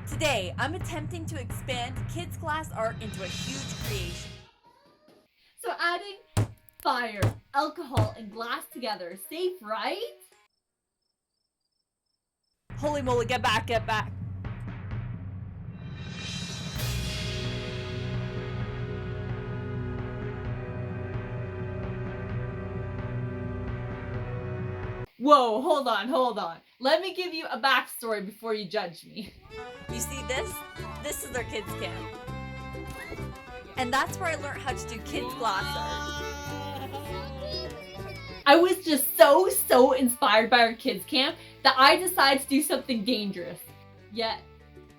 Today, I'm attempting to expand kids' glass art into a huge creation. So adding fire, alcohol, and glass together is safe, right? Holy moly, get back, get back. Whoa, hold on. Let me give you a backstory before you judge me. You see this? This is our kids' camp. And that's where I learned how to do kids' glass art. I was just so inspired by our kids' camp that I decided to do something dangerous. Yet,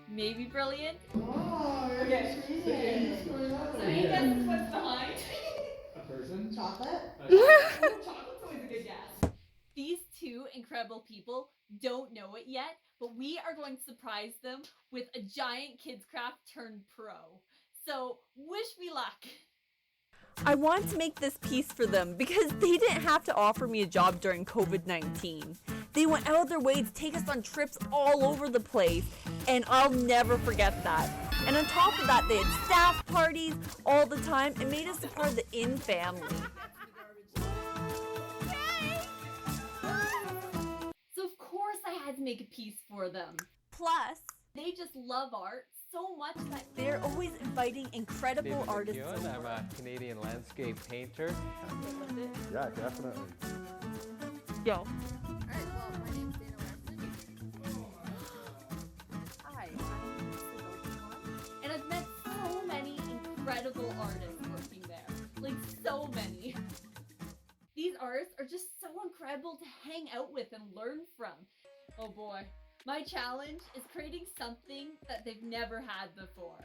maybe brilliant. Oh, Okay. So you guess what's behind? A person? Chocolate? Chocolate's always a good guess. These two incredible people don't know it yet, but we are going to surprise them with a giant kids craft turned pro. So wish me luck. I wanted to make this piece for them because they didn't have to offer me a job during COVID-19. They went out of their way to take us on trips all over the place, and I'll never forget that. And on top of that, they had staff parties all the time and made us a part of the Inn family. So of course I had to make a piece for them. Plus, They just love art so much that they're always inviting incredible artists over. I'm a Canadian landscape painter. Yeah, definitely. Yo. Alright, well, my name's Dana Weston. Hi, I'm Isabel. and I've met so many incredible artists working there. Like so many. These artists are just so incredible to hang out with and learn from. Oh boy. My challenge is creating something that they've never had before.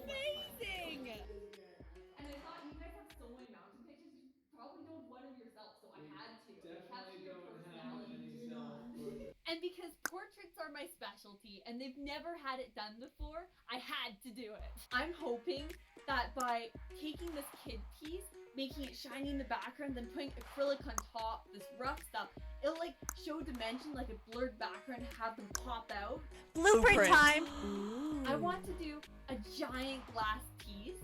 Amazing! And I thought you guys have so many mountain pictures, you probably don't have one of yourself, so I had to. Capture your personality. And because portraits are my specialty and they've never had it done before, I had to do it. I'm hoping that by taking this kid piece, making it shiny in the background, then putting acrylic on top, this rough stuff, it'll like show dimension like a blurred background, have them pop out. Blueprint time! I want to do a giant glass piece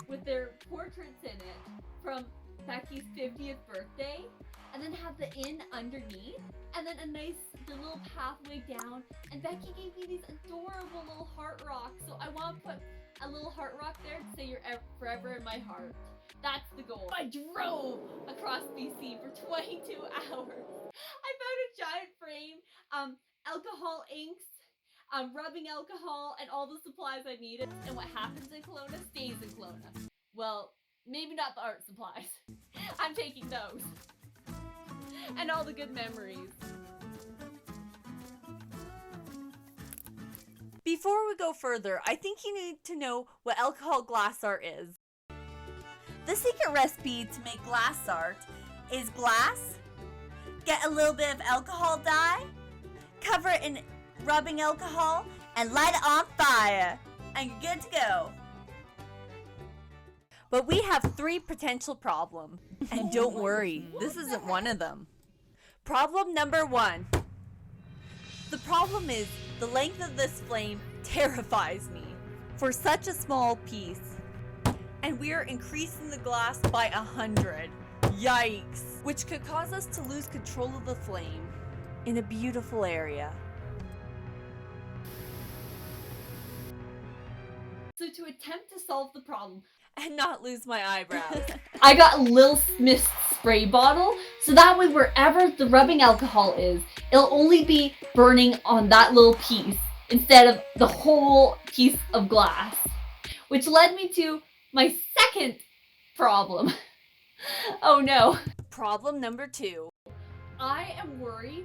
with their portraits in it from Becky's 50th birthday, and then have the inn underneath, and then a nice little pathway down. And Becky gave me these adorable little heart rocks, so I want to put a little heart rock there to say you're forever in my heart. That's the goal. I drove across BC for 22 hours. I found a giant frame, alcohol inks, rubbing alcohol, and all the supplies I needed. And what happens in Kelowna stays in Kelowna. Well, maybe not the art supplies. I'm taking those. And all the good memories. Before we go further, I think you need to know what alcohol glass art is. The secret recipe to make glass art is glass, get a little bit of alcohol dye, cover it in rubbing alcohol, and light it on fire, and you're good to go. But we have 3 potential problems, and don't worry, this isn't one of them. Problem number 1. The problem is the length of this flame terrifies me for such a small piece. And we are increasing the glass by 100. Yikes! Which could cause us to lose control of the flame in a beautiful area. So to attempt to solve the problem, And not lose my eyebrows. I got a little mist spray bottle, so that way wherever the rubbing alcohol is, it'll only be burning on that little piece instead of the whole piece of glass. Which led me to my second problem. Oh no. Problem number 2. I am worried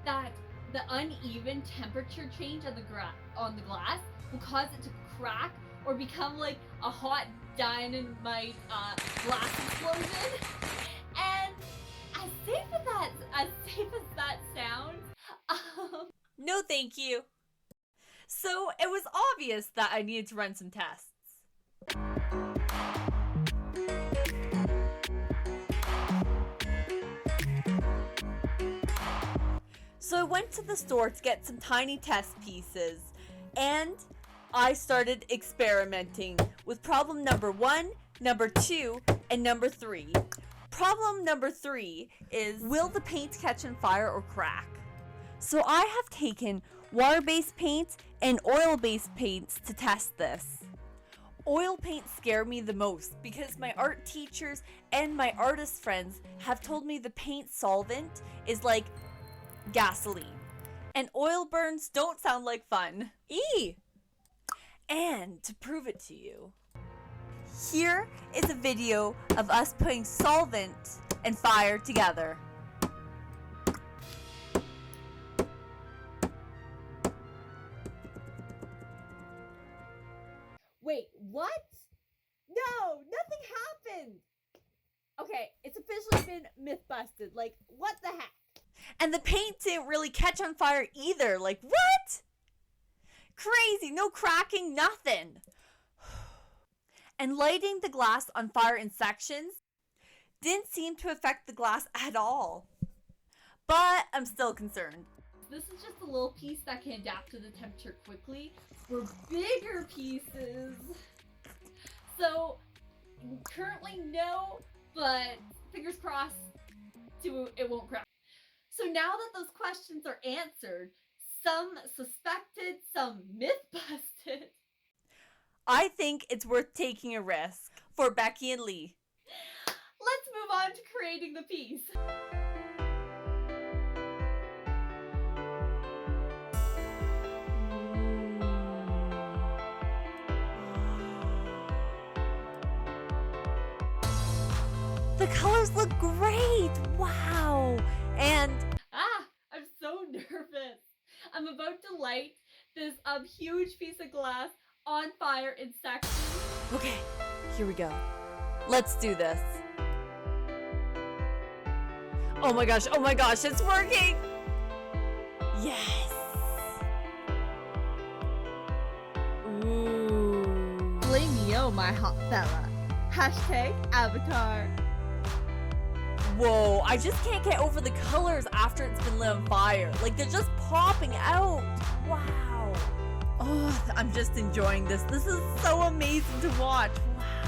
that the uneven temperature change on the glass will cause it to crack or become like a hot dynamite glass explosion. And as safe as that sounds, No thank you. So it was obvious that I needed to run some tests. So I went to the store to get some tiny test pieces And I started experimenting with problem number 1, number 2, and number 3. Problem number 3 is, will the paint catch on fire or crack? So I have taken water-based paints and oil-based paints to test this. Oil paints scare me the most because my art teachers and my artist friends have told me the paint solvent is like gasoline. And oil burns don't sound like fun. Eee! And to prove it to you, here is a video of us putting solvent and fire together. Wait, what? No, nothing happened. Okay, it's officially been myth busted. Like, what the heck? And the paint didn't really catch on fire either. Like, what? Crazy, no cracking, nothing. And lighting the glass on fire in sections didn't seem to affect the glass at all. But I'm still concerned. This is just a little piece that can adapt to the temperature quickly. For bigger pieces, so currently no, but fingers crossed it won't crack. So now that those questions are answered, some suspected, some myth busted, I think it's worth taking a risk for Becky and Lee. let's move on to creating the piece. The colors look great! Wow! And I'm so nervous. I'm about to light this huge piece of glass on fire in sections. okay, here we go. Let's do this. Oh my gosh, it's working! Yes! Ooh. Blame yo, my hot fella. Hashtag avatar. Whoa, I just can't get over the colors after it's been lit on fire. Like, they're just popping out. Wow. Oh, I'm just enjoying this. This is so amazing to watch. Wow.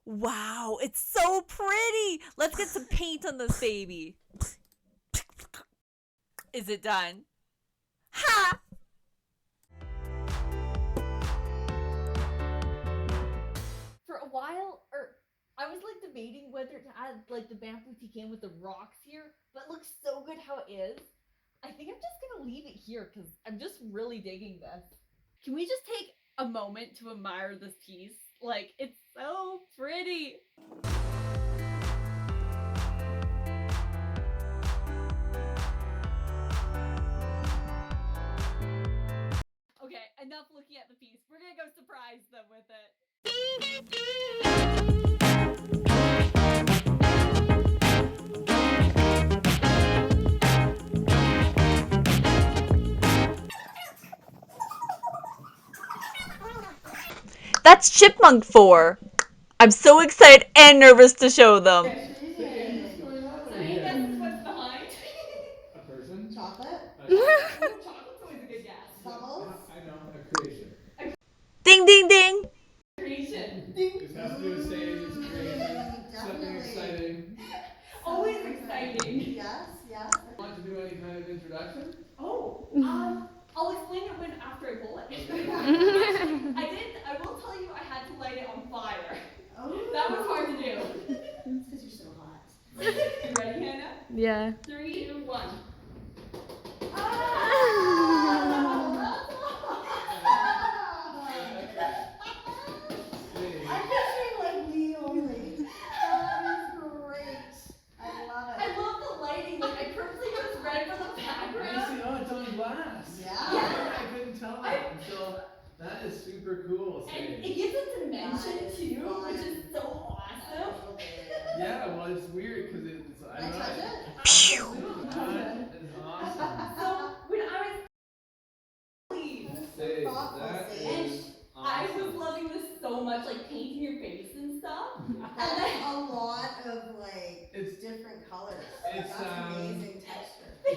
Wow, it's so pretty. Let's get some paint on this baby. Is it done? Ha! For a while, I was like debating whether to add like the bamboo in with the rocks here, but it looks so good how it is. I think I'm just gonna leave it here because I'm just really digging this. Can we just take a moment to admire this piece? Like, it's so pretty. Okay, enough looking at the piece. We're gonna go surprise them with it. That's Chipmunk 4. I'm so excited and nervous to show them. What's going on over Any here? guesses what's behind? A person? Chocolate? Chocolate's always a good guess. Bubbles? I know, a creation. Ding, ding, ding. Creation. This has to do with saying it's creation. Something Definitely. exciting. Always exciting. Yes, yes. Want to do any kind of introduction? Oh, I'll explain it when after I pull it. I will tell you I had to light it on fire. Oh. That was hard to do. It's because you're so hot. You ready, Hannah? Yeah. 3, 2, 1. I'm picturing like me only. That is great. I love it. I love the lighting. Like, I purposely was red for the background. Oh, it's on glass. Yeah. I couldn't tell until that is super cool. And it gives a dimension too, which is so awesome. Yeah, well, it's weird because it's. Can I touch it? Absolutely.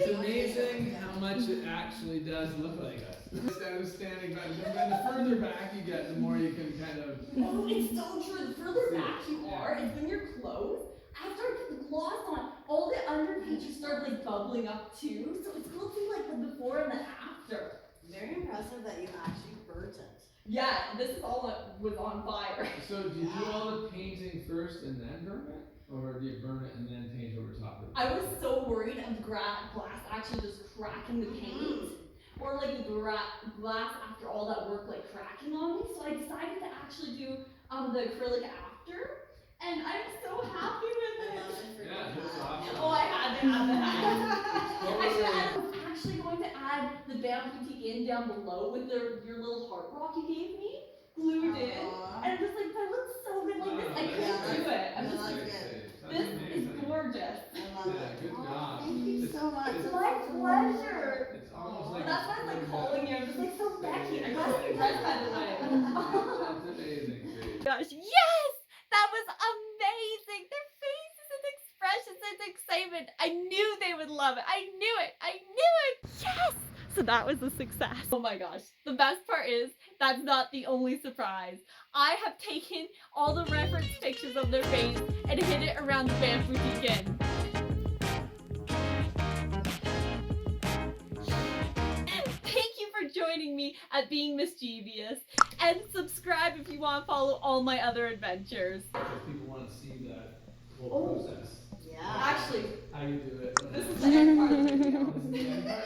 It's amazing how much it actually does look like us. Instead of standing back, and the further back you get, the more you can kind of. Oh, it's so true. The further back you are, is when you're close. After I put the gloss on, all the underpages start like bubbling up too. So it's cool to see like the before and the after. Very impressive that you actually burnt it. Yeah, this is all that was on fire. So do you do all the painting first and then burn it? Or do you burn it and then paint over top of it? I was so worried of the glass actually just cracking the paint. Or like the glass after all that work like cracking on me. So I decided to actually do the acrylic after. And I'm so happy with it. Yeah, that's awesome. Oh, I had to have that. I was actually going to add the bamboo boutique in down below with your little heart rock you gave me, glued in. And I'm just like, that looks so good like this. I couldn't do it. I'm just like, this is gorgeous. I love Yeah, it. good Aw, job. thank you so much. It's my pleasure. It's almost And like. that's why I'm like calling you. I'm just like, so Becky, I got your dress by the way. That's amazing, dude. Gosh, yes! That was amazing! Their faces and expressions and excitement. I knew they would love it. I knew it. I knew it. Yes! So that was a success. Oh my gosh. The best part is, that's not the only surprise. I have taken all the reference pictures of their face and hid it around the bamboo boutique inn. Thank you for joining me at Being Mischievous, and subscribe if you want to follow all my other adventures. If people want to see that whole process, Yeah. Actually, how you do it. this is the end part of the video. This is the end part?